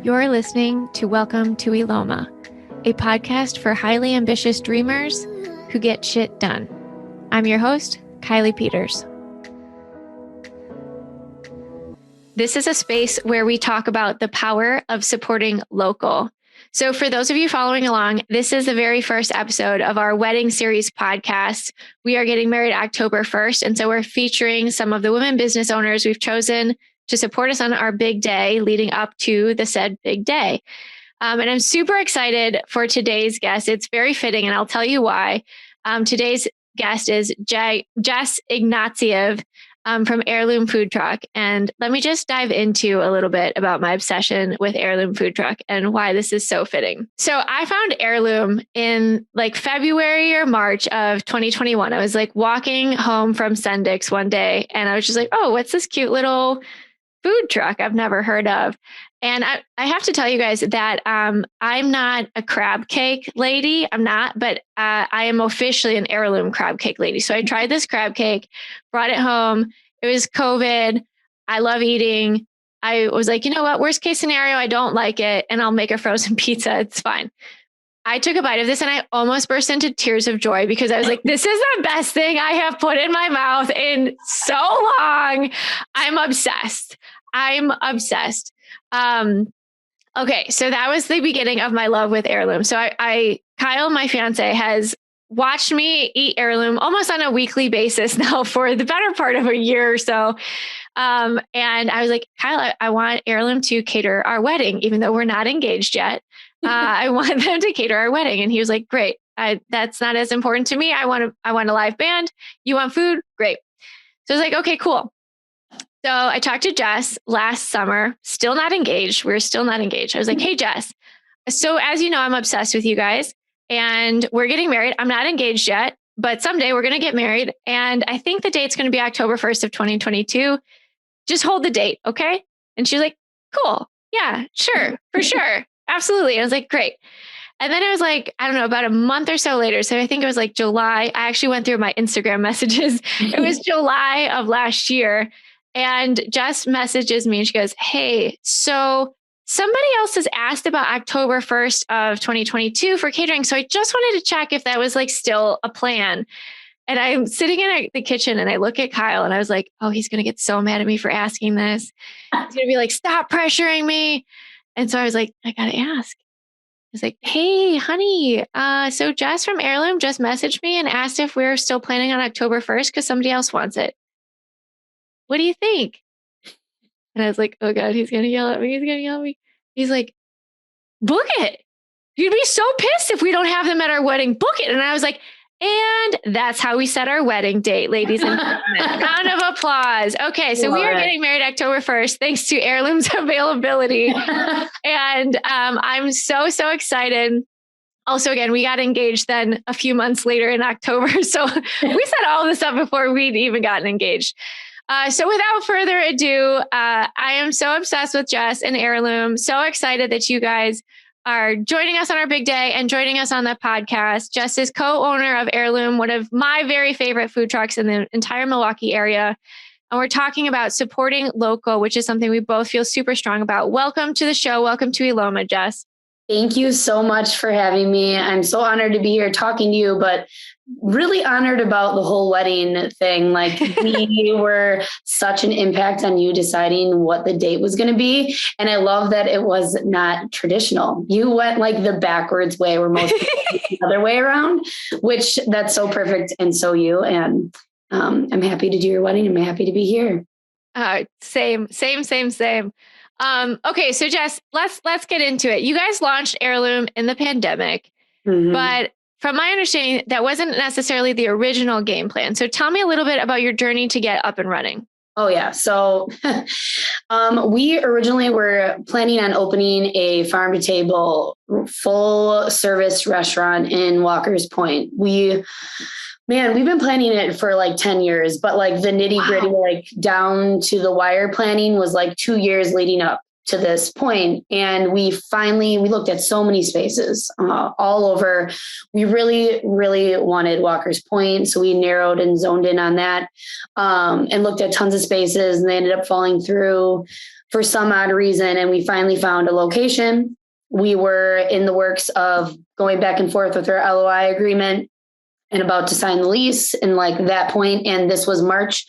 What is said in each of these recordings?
You're listening to Welcome to Eloma, a podcast for highly ambitious dreamers who get shit done. I'm your host, Kiley Peters. This is a space where we talk about the power of supporting local. So for those of you following along, this is the very first episode of our wedding series podcast. We are getting married October 1st. And so we're featuring some of the women business owners we've chosen to support us on our big day leading up to the said big day. And I'm super excited for today's guest. It's very fitting, and I'll tell you why. Today's guest is Jess Ignatiev from Heirloom Food Truck. And let me just dive into a little bit about my obsession with Heirloom Food Truck and why this is so fitting. So I found Heirloom in like February or March of 2021. I was like walking home from Sendix one day and I was just like, oh, what's this cute little food truck I've never heard of? And I have to tell you guys that I'm not a crab cake lady. I'm not, but I am officially an Heirloom crab cake lady. So I tried this crab cake, brought it home. It was COVID. I love eating. I was like, you know what? Worst case scenario, I don't like it and I'll make a frozen pizza. It's fine. I took a bite of this and I almost burst into tears of joy because I was like, this is the best thing I have put in my mouth in so long. I'm obsessed. Okay. So that was the beginning of my love with Heirloom. So Kyle, my fiance, has watched me eat Heirloom almost on a weekly basis now for the better part of a year or so. And I was like, Kyle, I want Heirloom to cater our wedding, even though we're not engaged yet. I want them to cater our wedding. And he was like, great. That's not as important to me. I want a live band. You want food? Great. So I was like, okay, cool. So I talked to Jess last summer, still not engaged. We're still not engaged. I was like, hey, Jess. So as you know, I'm obsessed with you guys and we're getting married. I'm not engaged yet, but someday we're going to get married. And I think the date's going to be October 1st of 2022. Just hold the date. Okay. And she's like, cool. Yeah, sure. For sure. Absolutely. And I was like, great. And then it was like, I don't know, about a month or so later. So I think it was like July. I actually went through my Instagram messages. It was July of last year. And Jess messages me and she goes, hey, so somebody else has asked about October 1st of 2022 for catering. So I just wanted to check if that was like still a plan. And I'm sitting in the kitchen and I look at Kyle and I was like, oh, he's going to get so mad at me for asking this. He's going to be like, stop pressuring me. And so I was like, I got to ask. I was like, hey, honey, so Jess from Heirloom just messaged me and asked if we're still planning on October 1st because somebody else wants it. What do you think? And I was like, oh God, he's going to yell at me. He's like, book it. You'd be so pissed if we don't have them at our wedding. Book it. And I was like, and that's how we set our wedding date, ladies and gentlemen. Round of applause. Okay, so we are getting married October 1st, thanks to Heirloom's availability. And I'm so excited. Also, again, we got engaged then a few months later in October. So we set all this up before we'd even gotten engaged. So without further ado, I am so obsessed with Jess and Heirloom. So excited that you guys are joining us on our big day and joining us on the podcast. Jess is co-owner of Heirloom, one of my very favorite food trucks in the entire Milwaukee area. And we're talking about supporting local, which is something we both feel super strong about. Welcome to the show. Welcome to Eloma, Jess. Thank you so much for having me. I'm so honored to be here talking to you, but really honored about the whole wedding thing. Like we were such an impact on you deciding what the date was going to be. And I love that it was not traditional. You went like the backwards way where most people the other way around, which that's so perfect. And so you, and I'm happy to do your wedding. I'm happy to be here. Same. Okay. So Jess, let's get into it. You guys launched Heirloom in the pandemic, but from my understanding, that wasn't necessarily the original game plan. So tell me a little bit about your journey to get up and running. Oh, yeah. So we originally were planning on opening a farm to table full service restaurant in Walker's Point. We've been planning it for like 10 years, but like the nitty gritty, like down to the wire planning was like 2 years leading up to this point. And we looked at so many spaces all over. We really, really wanted Walker's Point. So we narrowed and zoned in on that and looked at tons of spaces, and they ended up falling through for some odd reason. And we finally found a location. We were in the works of going back and forth with our LOI agreement and about to sign the lease and like that point. And this was March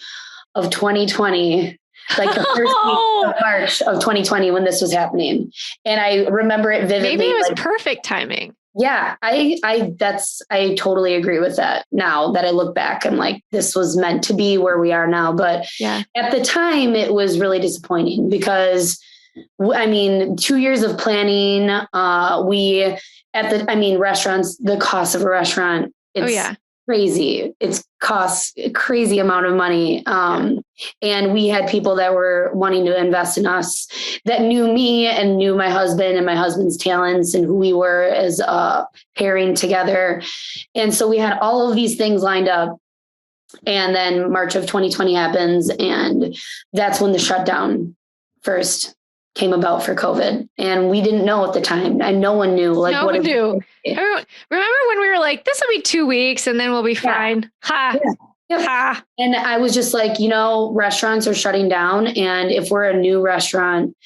of 2020. Like the first week of March of 2020 when this was happening. And I remember it vividly. Maybe it was perfect timing. Yeah, I totally agree with that. Now that I look back, I'm like, this was meant to be where we are now. But at the time it was really disappointing because 2 years of planning, restaurants, the cost of a restaurant, it's crazy. It's costs a crazy amount of money. And we had people that were wanting to invest in us that knew me and knew my husband and my husband's talents and who we were as a pairing together. And so we had all of these things lined up. And then March of 2020 happens. And that's when the shutdown first came about for COVID. And we didn't know at the time. And no one knew. Like, no one knew. Remember when we were like, this will be 2 weeks and then we'll be fine. Ha. Yeah. Yep. Ha. And I was just like, restaurants are shutting down. And if we're a new restaurant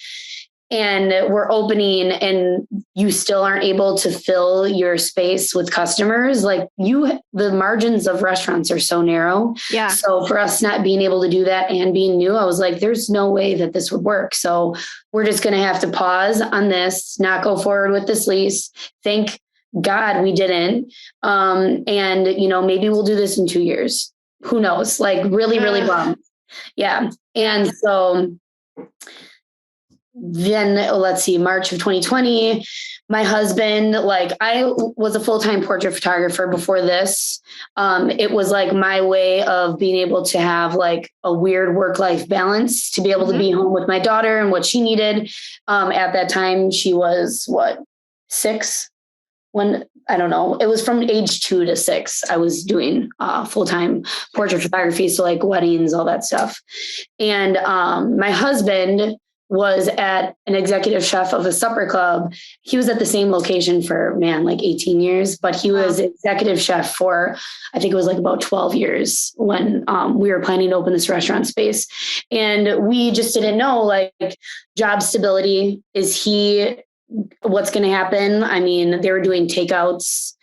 and we're opening and you still aren't able to fill your space with customers, like the margins of restaurants are so narrow. Yeah. So for us not being able to do that and being new, I was like, there's no way that this would work. So we're just going to have to pause on this, not go forward with this lease. Thank God we didn't. And maybe we'll do this in 2 years. Who knows? Like really, really bummed. Yeah. And so then let's see, March of 2020, my husband, like I was a full-time portrait photographer before this. It was like my way of being able to have like a weird work-life balance, to be able to be home with my daughter and what she needed. At that time, she was 6? I don't know. It was from age 2 to 6. I was doing full-time portrait photography. So like weddings, all that stuff. And my husband was at an executive chef of a supper club. He was at the same location for like 18 years, but he was executive chef for, I think it was like about 12 years when we were planning to open this restaurant space. And we just didn't know, like, job stability. What's going to happen? I mean, they were doing takeouts.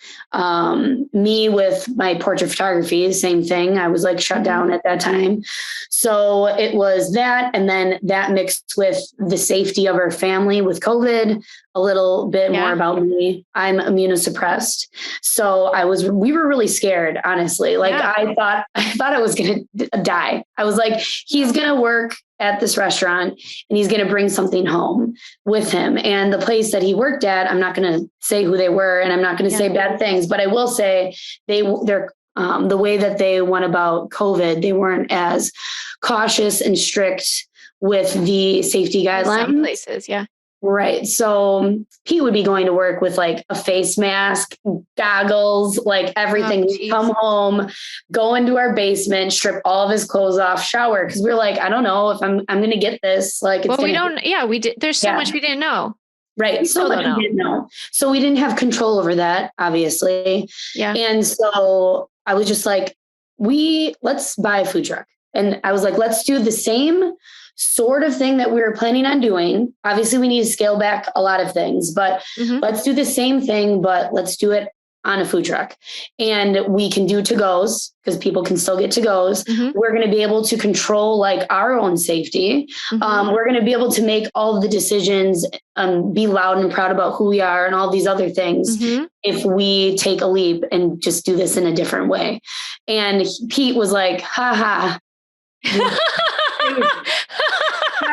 Me with my portrait photography, same thing. I was like shut down at that time. So it was that. And then that mixed with the safety of our family with COVID, a little bit more about me. I'm immunosuppressed. So we were really scared, honestly. Like I thought I was going to die. I was like, he's going to work at this restaurant and he's going to bring something home with him. And the place that he worked at, I'm not going to say who they were and I'm not going to say bad things, but I will say they're the way that they went about COVID, they weren't as cautious and strict with the safety guidelines. Some places, yeah. Right. So he would be going to work with like a face mask, goggles, like everything. Come home, go into our basement, strip all of his clothes off, shower. Cause we were like, I don't know if I'm going to get this. Like, we did. There's so much we didn't know. Right. So much we didn't know. So we didn't have control over that, obviously. Yeah. And so I was just like, let's buy a food truck. And I was like, let's do the same sort of thing that we were planning on doing. Obviously, we need to scale back a lot of things, but let's do the same thing, but let's do it on a food truck. And we can do to-goes because people can still get to-goes. We're going to be able to control like our own safety. We're going to be able to make all of the decisions and be loud and proud about who we are and all these other things if we take a leap and just do this in a different way. And Pete was like, ha ha.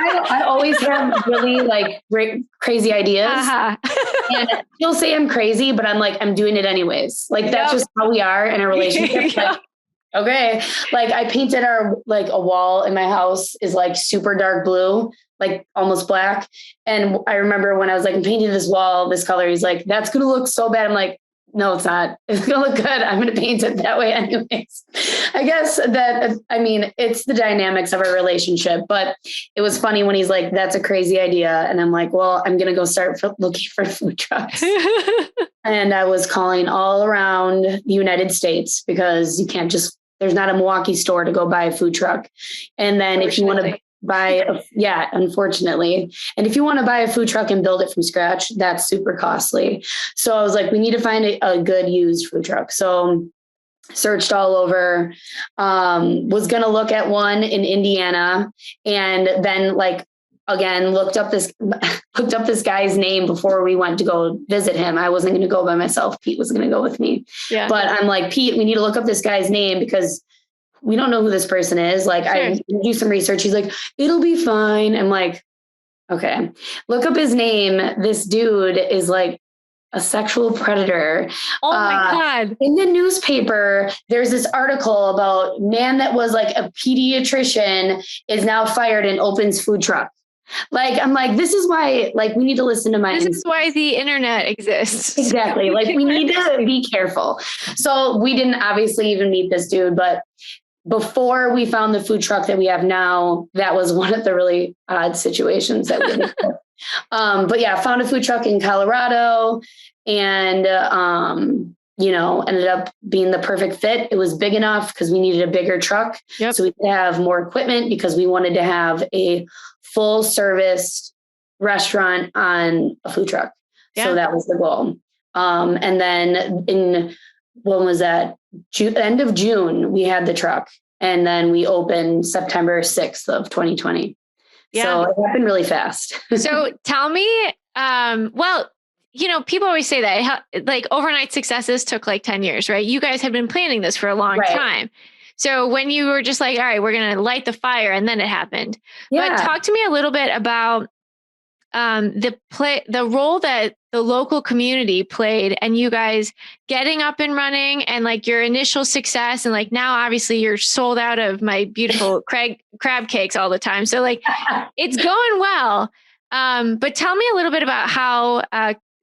I always have really like great, crazy ideas. And he'll say I'm crazy, but I'm like, I'm doing it anyways. Like, that's just how we are in a relationship. Like, okay. Like I painted a wall in my house is like super dark blue, like almost black. And I remember when I was like, I'm painting this wall, this color, he's like, that's going to look so bad. I'm like, No, it's not. It's going to look good. I'm going to paint it that way anyways. I guess that, I mean, it's the dynamics of our relationship, but it was funny when he's like, that's a crazy idea. And I'm like, well, I'm going to go start looking for food trucks. And I was calling all around the United States because you can't just, there's not a Milwaukee store to go buy a food truck. And then if you want to unfortunately. And if you want to buy a food truck and build it from scratch, that's super costly. So I was like, we need to find a good used food truck. So searched all over, was going to look at one in Indiana, and then again, looked up this guy's name before we went to go visit him. I wasn't going to go by myself. Pete was going to go with me. Yeah. But I'm like, Pete, we need to look up this guy's name because we don't know who this person is. Sure. I do some research. He's like, it'll be fine. I'm like, okay, look up his name. This dude is like a sexual predator. Oh my God. In the newspaper, there's this article about man that was like a pediatrician is now fired and opens food truck. I'm like, this is why, we need to listen to This is why the internet exists. Exactly. We need to be careful. So we didn't obviously even meet this dude, but before we found the food truck that we have now, that was one of the really odd situations that we had. But yeah, found a food truck in Colorado and, ended up being the perfect fit. It was big enough because we needed a bigger truck. Yep. So we could have more equipment because we wanted to have a full service restaurant on a food truck. Yeah. So that was the goal. And then when was that? End of June, we had the truck, and then we opened September 6th of 2020. Yeah. So it happened really fast. So tell me, people always say that overnight successes took 10 years, right? You guys have been planning this for a long time. So when you were just like, all right, we're going to light the fire, and then it happened. Yeah. But talk to me a little bit about the role that the local community played, and you guys getting up and running, and your initial success, and now obviously you're sold out of my beautiful crab cakes all the time. So it's going well. But tell me a little bit about how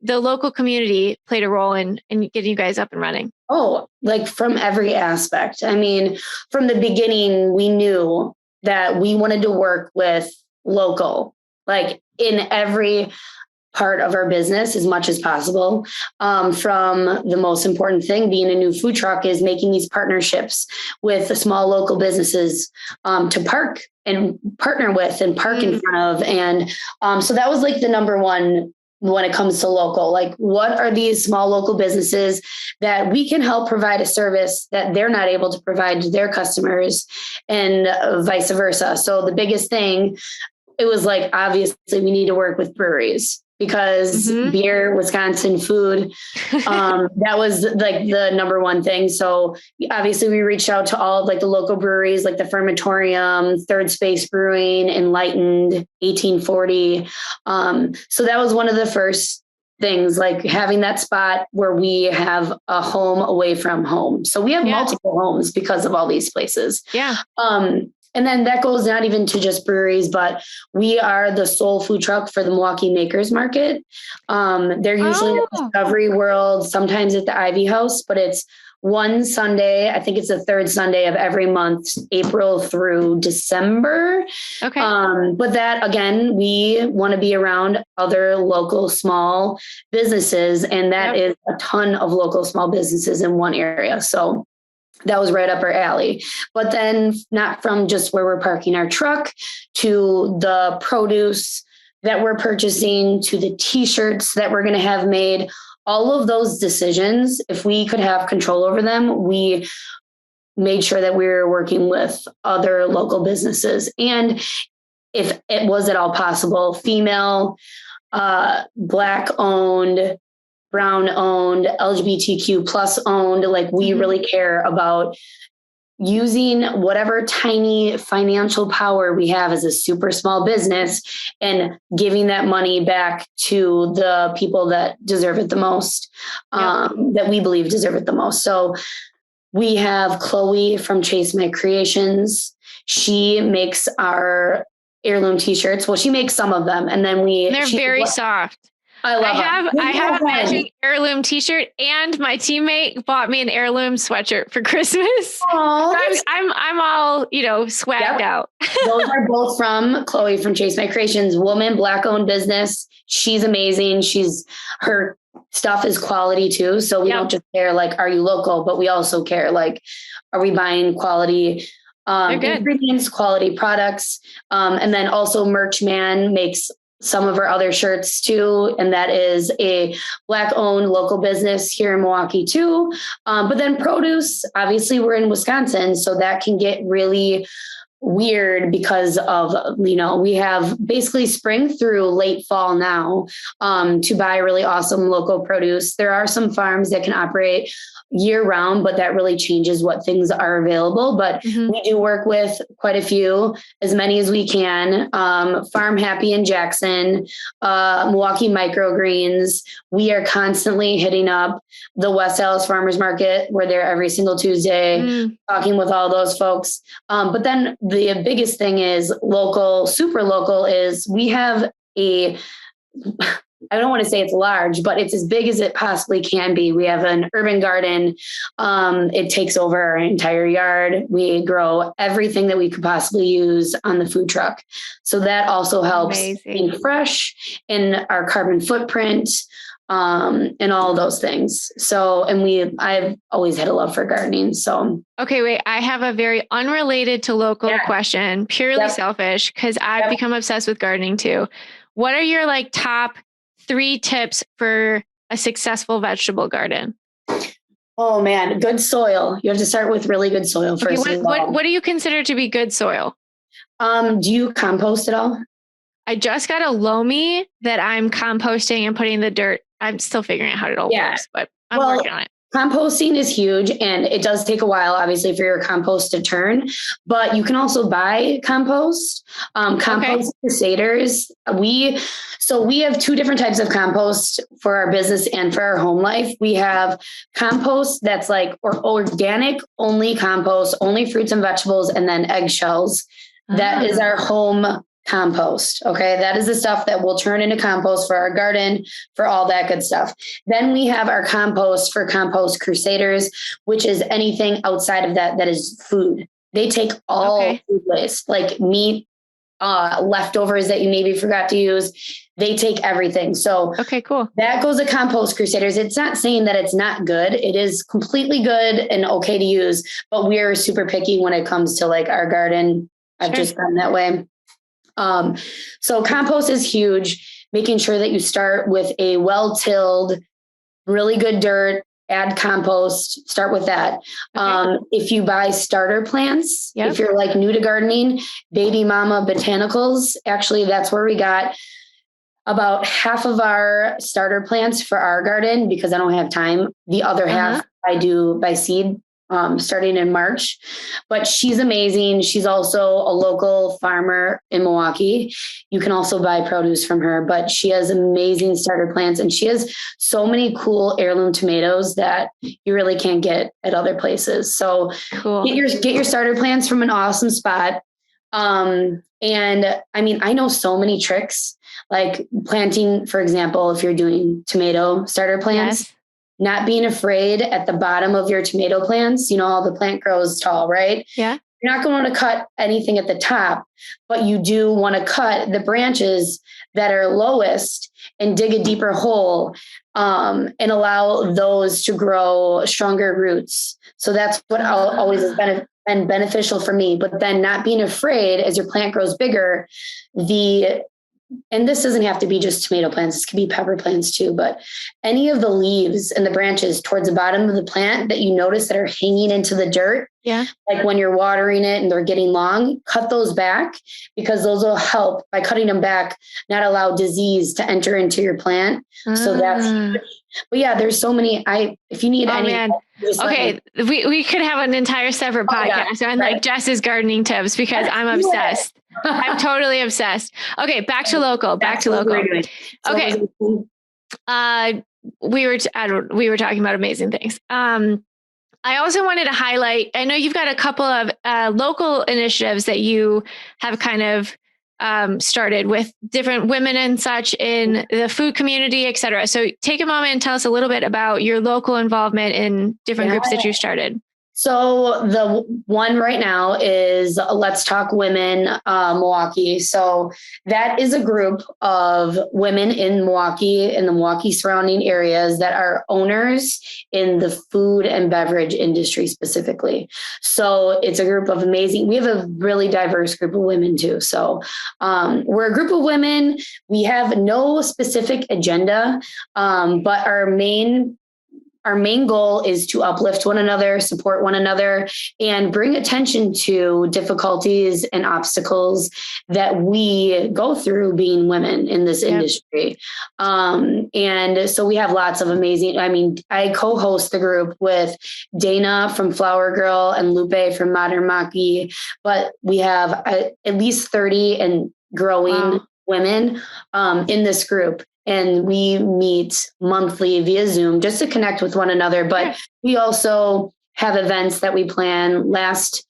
the local community played a role in getting you guys up and running. Oh, from every aspect. I mean, from the beginning, we knew that we wanted to work with local, in every part of our business as much as possible. From the most important thing being a new food truck is making these partnerships with the small local businesses to park and partner with and park in front of. And so that was the number one when it comes to local. What are these small local businesses that we can help provide a service that they're not able to provide to their customers, and vice versa. So the biggest thing, it was obviously we need to work with breweries because beer, Wisconsin food, that was the number one thing. So obviously we reached out to all of the local breweries, the Fermentorium, Third Space Brewing, Enlightened, 1840. So that was one of the first things, having that spot where we have a home away from home. So we have multiple homes because of all these places. Yeah. And then that goes not even to just breweries, but we are the sole food truck for the Milwaukee Makers Market. They're usually at Discovery World, sometimes at the Ivy House, but it's one Sunday. I think it's the third Sunday of every month, April through December. Okay. But that, again, we want to be around other local small businesses, and that is a ton of local small businesses in one area. So that was right up our alley. But then not from just where we're parking our truck to the produce that we're purchasing to the t-shirts that we're going to have made. All of those decisions, if we could have control over them, we made sure that we were working with other local businesses. And if it was at all possible, female, Black owned, brown owned, LGBTQ plus owned, we really care about using whatever tiny financial power we have as a super small business and giving that money back to the people that deserve it the most, that we believe deserve it the most. So we have Chloe from Chase My Creations. She makes our heirloom t-shirts. Well, she makes some of them, and then they're very soft. I have a matching heirloom t-shirt, and my teammate bought me an heirloom sweatshirt for Christmas. Oh, so I'm all, swagged out. Those are both from Chloe from Chase My Creations, woman, Black owned business. She's amazing. Her stuff is quality too. So we don't just care, like, are you local, but we also care, like, are we buying quality ingredients, quality products? And then also Merch Man makes some of our other shirts too. And that is a Black owned local business here in Milwaukee too. But then produce, obviously we're in Wisconsin, so that can get really weird because of, we have basically spring through late fall now to buy really awesome local produce. There are some farms that can operate year round, but that really changes what things are available. But we do work with quite a few, as many as we can. Farm Happy in Jackson, Milwaukee Microgreens. We are constantly hitting up the West Allis Farmers Market. We're there every single Tuesday, talking with all those folks. But then the biggest thing is local, super local, is we have I don't want to say it's large, but it's as big as it possibly can be. We have an urban garden. It takes over our entire yard. We grow everything that we could possibly use on the food truck. So that also helps being fresh in our carbon footprint, and all those things. So, I've always had a love for gardening. So, okay, wait, I have a very unrelated to local question, purely selfish, because I've become obsessed with gardening too. What are your top 3 tips for a successful vegetable garden? Oh man, good soil. You have to start with really good soil first. Okay, what do you consider to be good soil? Do you compost at all? I just got a loamy that I'm composting and putting the dirt. I'm still figuring out how it all works, but I'm working on it. Composting is huge, and it does take a while, obviously, for your compost to turn, but you can also buy compost, compost crusaders. We have 2 different types of compost for our business and for our home life. We have compost that's organic, only compost, only fruits and vegetables, and then eggshells. That is our home compost. Okay. That is the stuff that will turn into compost for our garden, for all that good stuff. Then we have our compost for compost crusaders, which is anything outside of that is food. They take all food waste, like meat, leftovers that you maybe forgot to use. They take everything. So cool. That goes to compost crusaders. It's not saying that it's not good. It is completely good and okay to use, but we're super picky when it comes to our garden. I've just gone that way. So compost is huge, making sure that you start with a well-tilled, really good dirt, add compost, start with that. If you buy starter plants, if you're new to gardening, Baby Mama Botanicals, actually that's where we got about half of our starter plants for our garden, because I don't have time. The other half I do by seed. Starting in March, but she's amazing. She's also a local farmer in Milwaukee. You can also buy produce from her, but she has amazing starter plants, and she has so many cool heirloom tomatoes that you really can't get at other places. So get your starter plants from an awesome spot. And I know so many tricks, like planting, for example, if you're doing tomato starter plants, not being afraid at the bottom of your tomato plants, the plant grows tall, right? Yeah. You're not going to cut anything at the top, but you do want to cut the branches that are lowest and dig a deeper hole, and allow those to grow stronger roots. So that's what always has been beneficial for me. But then not being afraid as your plant grows bigger, and this doesn't have to be just tomato plants. This could be pepper plants too, but any of the leaves and the branches towards the bottom of the plant that you notice that are hanging into the dirt, like when you're watering it and they're getting long, cut those back, because those will help, by cutting them back, not allow disease to enter into your plant. So that's huge. But there's so many. If you need any. Man. Okay, we could have an entire separate podcast on Jess's gardening tips, because I'm obsessed. I'm totally obsessed. Okay, back to local. Okay. We were talking about amazing things. I also wanted to highlight, I know you've got a couple of local initiatives that you have kind of started with different women and such in the food community, et cetera. So take a moment and tell us a little bit about your local involvement in different groups that you started. So the one right now is Let's Talk Women Milwaukee. So that is a group of women in Milwaukee and the Milwaukee surrounding areas that are owners in the food and beverage industry specifically. So it's a group of we have a really diverse group of women too. So we're a group of women. We have no specific agenda, but our main goal is to uplift one another, support one another, and bring attention to difficulties and obstacles that we go through being women in this industry. And so we have lots of amazing, I co-host the group with Dana from Flower Girl and Lupe from Modern Maki, but we have at least 30 and growing women in this group. And we meet monthly via Zoom just to connect with one another. But we also have events that we plan. Last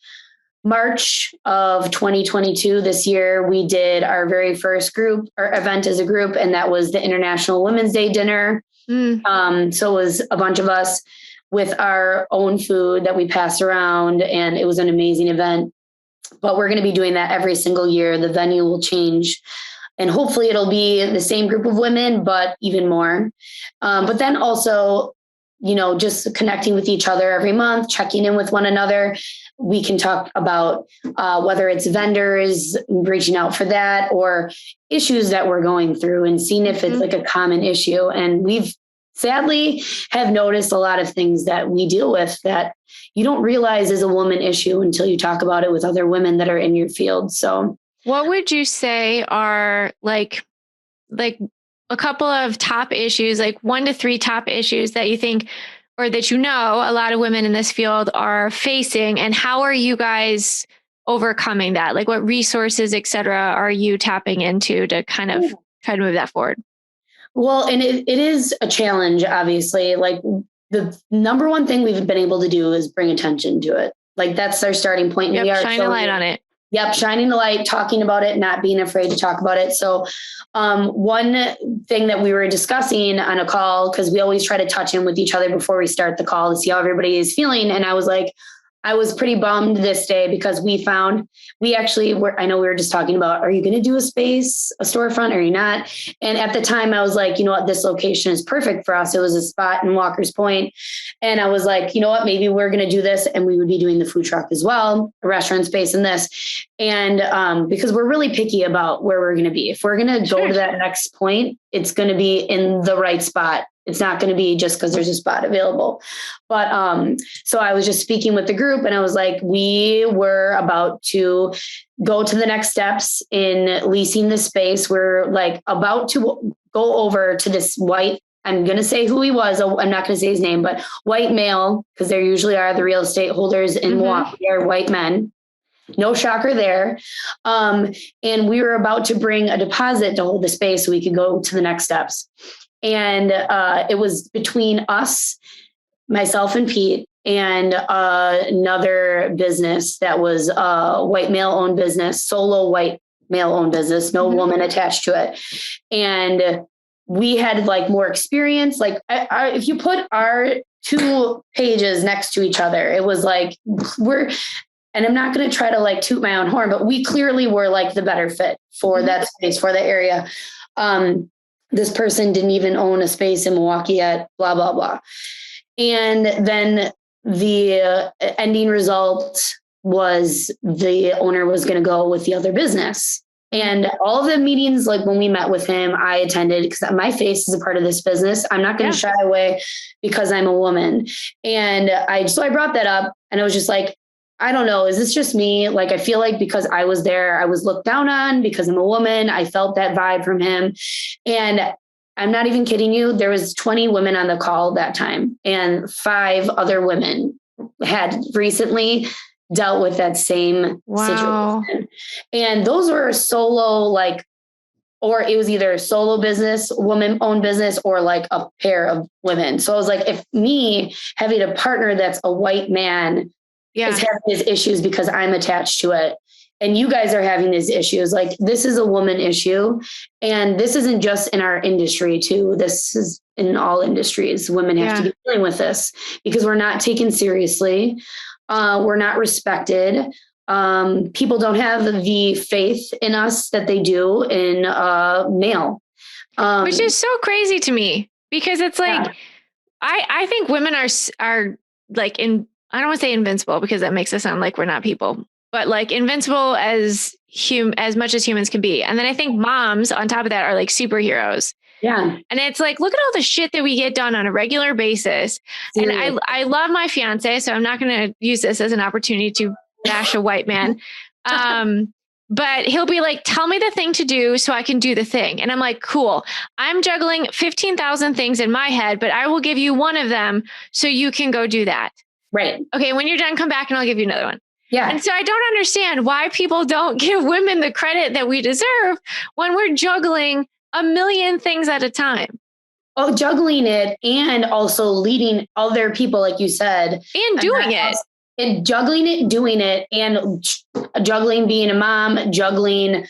March of 2022, this year, we did our very first event as a group, and that was the International Women's Day dinner. So it was a bunch of us with our own food that we passed around, and it was an amazing event. But we're going to be doing that every single year. The venue will change. And hopefully it'll be the same group of women, but even more. But then also, just connecting with each other every month, checking in with one another. We can talk about whether it's vendors, reaching out for that, or issues that we're going through and seeing if it's like a common issue. And we've sadly have noticed a lot of things that we deal with that you don't realize is a woman issue until you talk about it with other women that are in your field. So what would you say are like a couple of top issues, like 1 to 3 top issues that you think, or that a lot of women in this field are facing, and how are you guys overcoming that? Like what resources, et cetera, are you tapping into to kind of try to move that forward? Well, and it is a challenge, obviously. Like the number one thing we've been able to do is bring attention to it. Like that's our starting point. Shine a light on it. Yep. Shining the light, talking about it, not being afraid to talk about it. So one thing that we were discussing on a call, because we always try to touch in with each other before we start the call to see how everybody is feeling. And I was like, I was pretty bummed this day because I know we were just talking about, are you going to do a storefront? Or are you not? And at the time I was like, you know what, this location is perfect for us. It was a spot in Walker's Point. And I was like, you know what, maybe we're going to do this. And we would be doing the food truck as well, a restaurant space in this. And because we're really picky about where we're going to be. If we're going to go to that next point, it's going to be in the right spot. It's not going to be just because there's a spot available. But so I was just speaking with the group and I was like, we were about to go to the next steps in leasing the space. We're like about to go over to this white, I'm going to say who he was. I'm not going to say his name, but white male, because there usually are the real estate holders in Milwaukee are white men. No shocker there. And we were about to bring a deposit to hold the space so we could go to the next steps. And it was between us, myself and Pete, and another business that was a white male owned business, solo white male owned business, no woman attached to it. And we had like more experience. Like if you put our 2 pages next to each other, it was like and I'm not going to try to like toot my own horn, but we clearly were like the better fit for that space, for the area. This person didn't even own a space in Milwaukee yet, blah, blah, blah. And then the ending result was the owner was going to go with the other business. And all of the meetings, like when we met with him, I attended because my face is a part of this business. I'm not going to shy away because I'm a woman. And so I brought that up and I was just like, I don't know. Is this just me? Like, I feel like because I was there, I was looked down on because I'm a woman. I felt that vibe from him. And I'm not even kidding you. There was 20 women on the call that time and 5 other women had recently dealt with that same situation. And those were solo, or it was either a solo business, woman owned business, or like a pair of women. So I was like, if me having a partner that's a white man is having his issues because I'm attached to it, and you guys are having these issues, like this is a woman issue. And this isn't just in our industry too. This is in all industries. Women have to be dealing with this because we're not taken seriously. We're not respected. People don't have the faith in us that they do in male. Which is so crazy to me because it's like, I think women are like I don't want to say invincible because that makes us sound like we're not people, but like invincible as much as humans can be. And then I think moms on top of that are like superheroes. Yeah. And it's like, look at all the shit that we get done on a regular basis. Seriously. And I love my fiance, so I'm not going to use this as an opportunity to bash a white man. But he'll be like, tell me the thing to do so I can do the thing. And I'm like, cool. I'm juggling 15,000 things in my head, but I will give you one of them so you can go do that. Right. Okay. When you're done, come back and I'll give you another one. Yeah. And so I don't understand why people don't give women the credit that we deserve when we're juggling a million things at a time. Oh, juggling it and also leading other people, like you said. And doing it. And juggling it, doing it, and juggling being a mom, juggling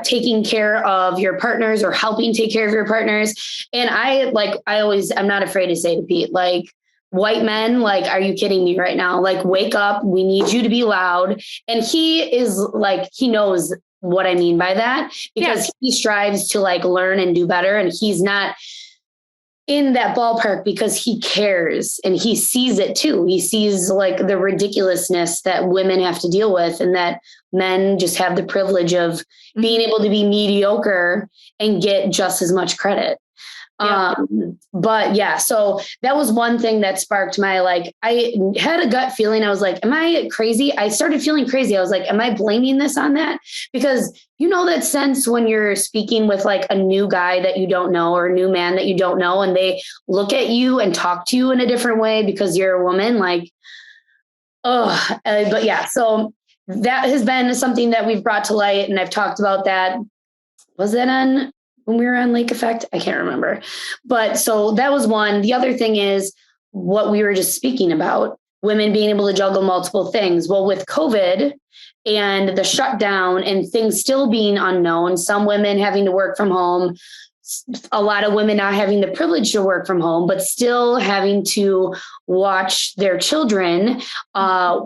taking care of your partners or helping take care of your partners. And I'm not afraid to say to Pete, like, white men, like, are you kidding me right now? Like, wake up. We need you to be loud. And he is like, he knows what I mean by that because he strives to like learn and do better. And he's not in that ballpark because he cares and he sees it too. He sees like the ridiculousness that women have to deal with and that men just have the privilege of being able to be mediocre and get just as much credit. Yeah. So that was one thing that sparked my, like, I had a gut feeling. I was like, am I crazy? I started feeling crazy. I was like, am I blaming this on that? Because you know, that sense when you're speaking with like a new guy that you don't know or a new man that you don't know, and they look at you and talk to you in a different way because you're a woman, like, but yeah, so that has been something that we've brought to light. And I've talked about that. Was that on when we were on Lake Effect? I can't remember. But so that was one. The other thing is what we were just speaking about, women being able to juggle multiple things. Well, with COVID and the shutdown and things still being unknown, some women having to work from home, a lot of women not having the privilege to work from home, but still having to watch their children,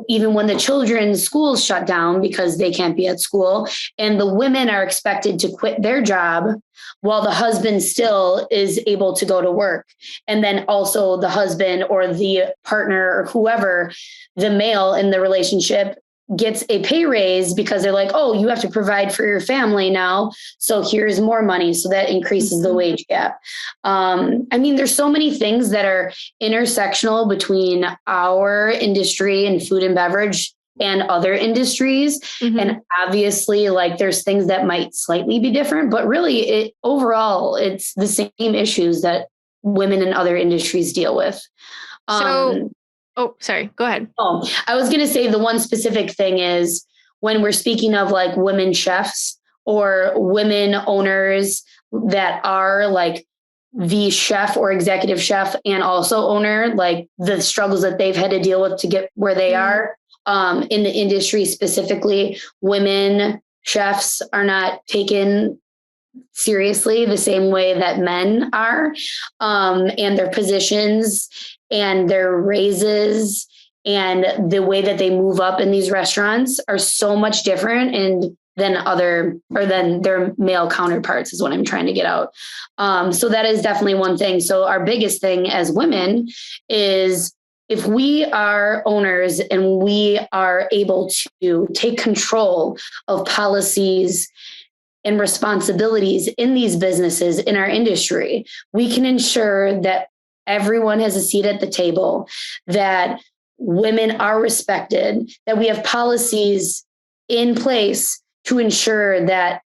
even when the children's schools shut down because they can't be at school. And the women are expected to quit their job while the husband still is able to go to work. And then also the husband or the partner or whoever, the male in the relationship, gets a pay raise because they're like, oh, you have to provide for your family now. So here's more money. So that increases the wage gap. I mean, there's so many things that are intersectional between our industry and food and beverage and other industries. And obviously, like, there's things that might slightly be different, but really overall, it's the same issues that women in other industries deal with. Oh, sorry. Go ahead. Oh, I was going to say the one specific thing is when we're speaking of like women chefs or women owners that are like the chef or executive chef and also owner, like the struggles that they've had to deal with to get where they are in the industry. Specifically, women chefs are not taken seriously the same way that men are, and their positions and their raises and the way that they move up in these restaurants are so much different than their male counterparts is what I'm trying to get out. So that is definitely one thing. So our biggest thing as women is if we are owners and we are able to take control of policies and responsibilities in these businesses, in our industry, we can ensure that everyone has a seat at the table, that women are respected, that we have policies in place to ensure that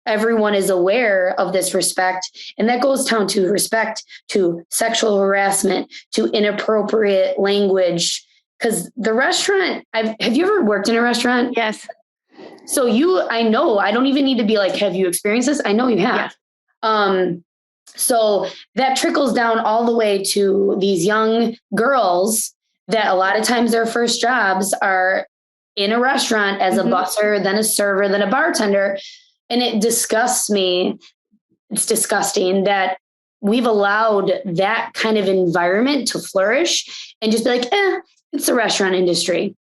everyone is aware of this respect. And that goes down to respect to sexual harassment, to inappropriate language. Because the restaurant, have you ever worked in a restaurant? Yes. So I know, I don't even need to be like, have you experienced this? I know you have. Yeah. So that trickles down all the way to these young girls that a lot of times their first jobs are in a restaurant as a busser, then a server, then a bartender. And it disgusts me. It's disgusting that we've allowed that kind of environment to flourish and just be like, it's the restaurant industry.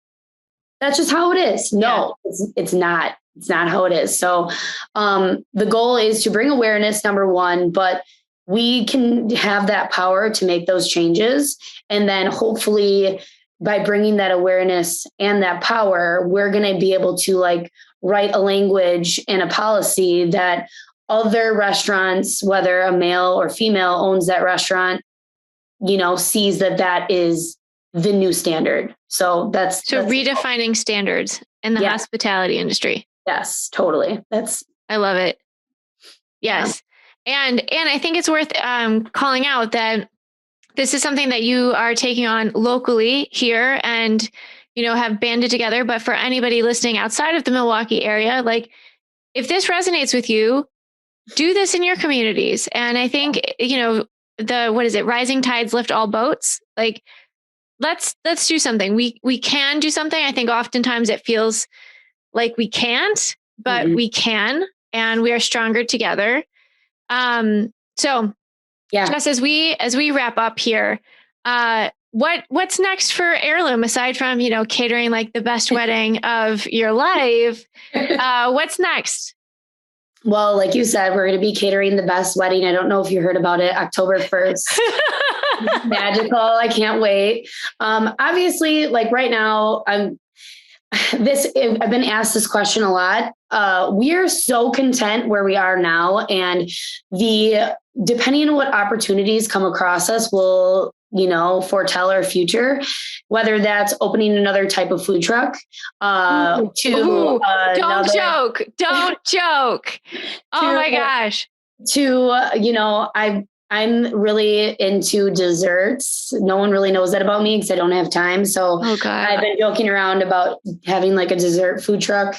That's just how it is. No, it's not. It's not how it is. So the goal is to bring awareness, number one, but we can have that power to make those changes. And then hopefully by bringing that awareness and that power, we're going to be able to like write a language and a policy that other restaurants, whether a male or female owns that restaurant, you know, sees that that is the new standard. So that's redefining standards in the hospitality industry. Yes, totally. I love it. Yes. Yeah. And I think it's worth calling out that this is something that you are taking on locally here and, you know, have banded together. But for anybody listening outside of the Milwaukee area, like if this resonates with you, do this in your communities. And I think, you know, rising tides lift all boats. Like, let's do something. We can do something. I think oftentimes it feels like we can't, but we can, and we are stronger together. So Jess, as we wrap up here, what's next for Heirloom aside from, you know, catering like the best wedding of your life? What's next? Well, like you said, we're going to be catering the best wedding. I don't know if you heard about it, October 1st. Magical. I can't wait. Obviously, like right now, I've been asked this question a lot. We are so content where we are now, and depending on what opportunities come across us will, you know, foretell our future, whether that's opening another type of food truck, don't joke. Oh my gosh. You know, I'm really into desserts. No one really knows that about me because I don't have time. So I've been joking around about having like a dessert food truck.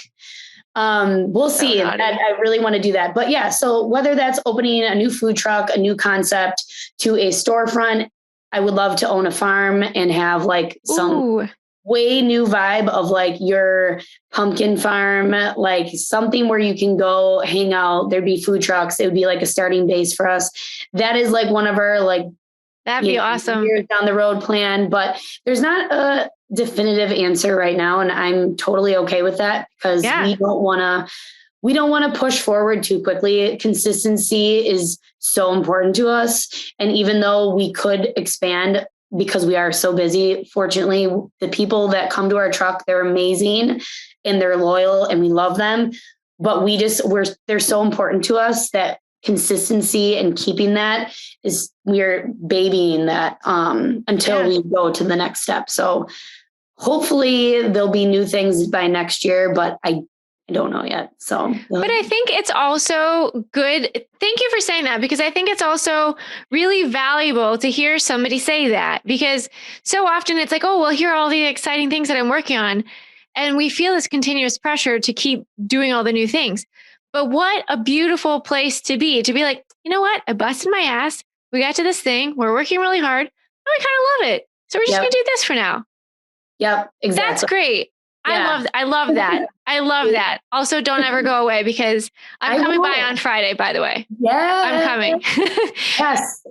We'll see. I really want to do that. But yeah, so whether that's opening a new food truck, a new concept to a storefront, I would love to own a farm and have like some way new vibe of like your pumpkin farm, like something where you can go hang out. There'd be food trucks. It would be like a starting base for us. That is like one of our like, that'd be awesome, years down the road plan, but there's not a definitive answer right now. And I'm totally okay with that because we don't want to push forward too quickly. Consistency is so important to us. And even though we could expand because we are so busy, fortunately, the people that come to our truck, they're amazing and they're loyal and we love them. But they're so important to us that consistency and keeping that we're babying that until we go to the next step. So hopefully there'll be new things by next year, but I don't know yet. So, but I think it's also good. Thank you for saying that, because I think it's also really valuable to hear somebody say that, because so often it's like, oh, well, here are all the exciting things that I'm working on. And we feel this continuous pressure to keep doing all the new things. But what a beautiful place to be like, you know what? I busted my ass. We got to this thing. We're working really hard. I kind of love it. So we're just going to do this for now. Yep. Exactly. That's great. Yeah. I love that. I love that. Also, don't ever go away, because I'm coming by on Friday, by the way. Yeah. I'm coming. Yes.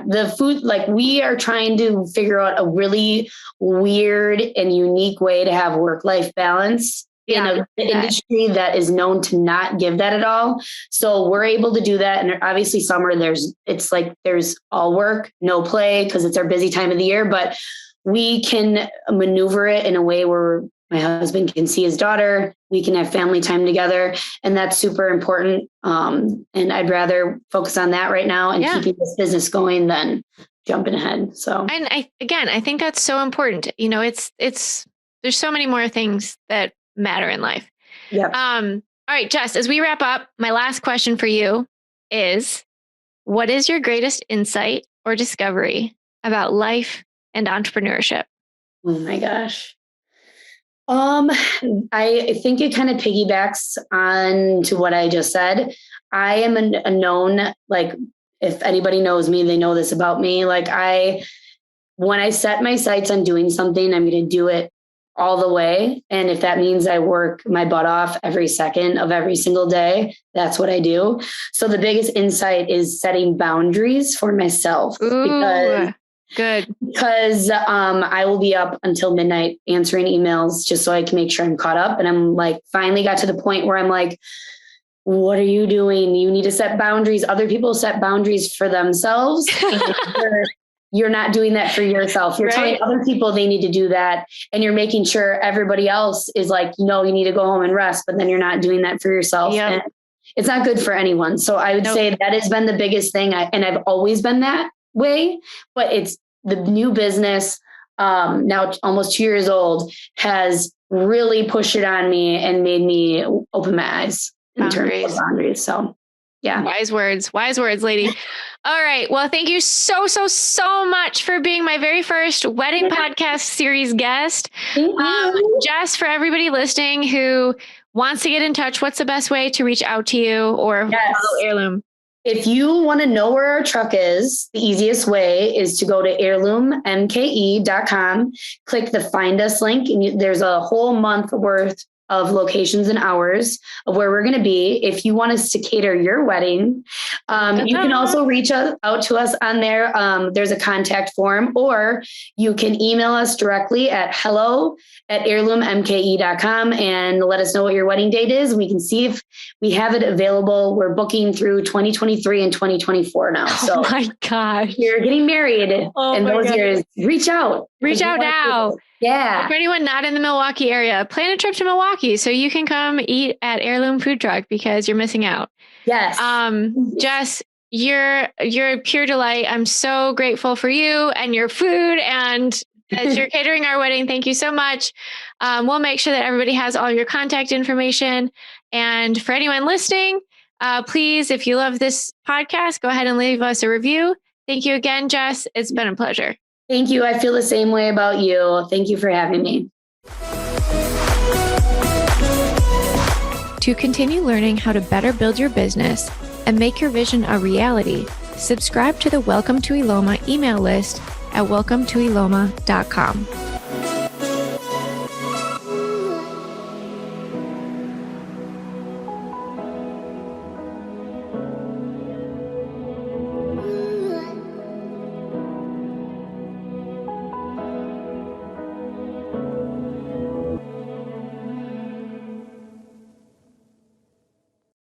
The food, like we are trying to figure out a really weird and unique way to have work-life balance in an industry that is known to not give that at all. So we're able to do that. And obviously summer, there's all work, no play, because it's our busy time of the year, but we can maneuver it in a way where my husband can see his daughter. We can have family time together. And that's super important. And I'd rather focus on that right now and keeping this business going than jumping ahead. So, and I think that's so important. You know, there's so many more things that matter in life. Yeah. All right, Jess, as we wrap up, my last question for you is, what is your greatest insight or discovery about life and entrepreneurship? Oh my gosh. I think it kind of piggybacks on to what I just said. I am a known, like, if anybody knows me, they know this about me. Like when I set my sights on doing something, I'm going to do it all the way. And if that means I work my butt off every second of every single day, that's what I do. So the biggest insight is setting boundaries for myself. Ooh, because I will be up until midnight answering emails just so I can make sure I'm caught up. And I'm like, finally got to the point where I'm like, what are you doing? You need to set boundaries. Other people set boundaries for themselves. You're not doing that for yourself. You're telling other people they need to do that. And you're making sure everybody else is like, no, you need to go home and rest, but then you're not doing that for yourself. Yep. And it's not good for anyone. So I would say that has been the biggest thing. And I've always been that way, but it's the new business, now almost 2 years old, has really pushed it on me and made me open my eyes in terms of boundaries. So yeah. Wise words, lady. All right. Well, thank you so much for being my very first wedding podcast series guest. Jess, for everybody listening who wants to get in touch, what's the best way to reach out to you or follow Heirloom? If you want to know where our truck is, the easiest way is to go to heirloommke.com, click the Find Us link, and there's a whole month worth of locations and hours of where we're going to be. If you want us to cater your wedding, you can also reach out to us on there. There's a contact form, or you can email us directly at hello@heirloommke.com and let us know what your wedding date is. We can see if we have it available. We're booking through 2023 and 2024 now. So oh my gosh, you're getting married in those years. Reach out now. Yeah. For anyone not in the Milwaukee area, plan a trip to Milwaukee so you can come eat at Heirloom Food Truck because you're missing out. Yes. Jess, you're a pure delight. I'm so grateful for you and your food, and as you're catering our wedding. Thank you so much. We'll make sure that everybody has all your contact information. And for anyone listening, please, if you love this podcast, go ahead and leave us a review. Thank you again, Jess. It's been a pleasure. Thank you. I feel the same way about you. Thank you for having me. To continue learning how to better build your business and make your vision a reality, subscribe to the Welcome to Eloma email list at welcometoeloma.com.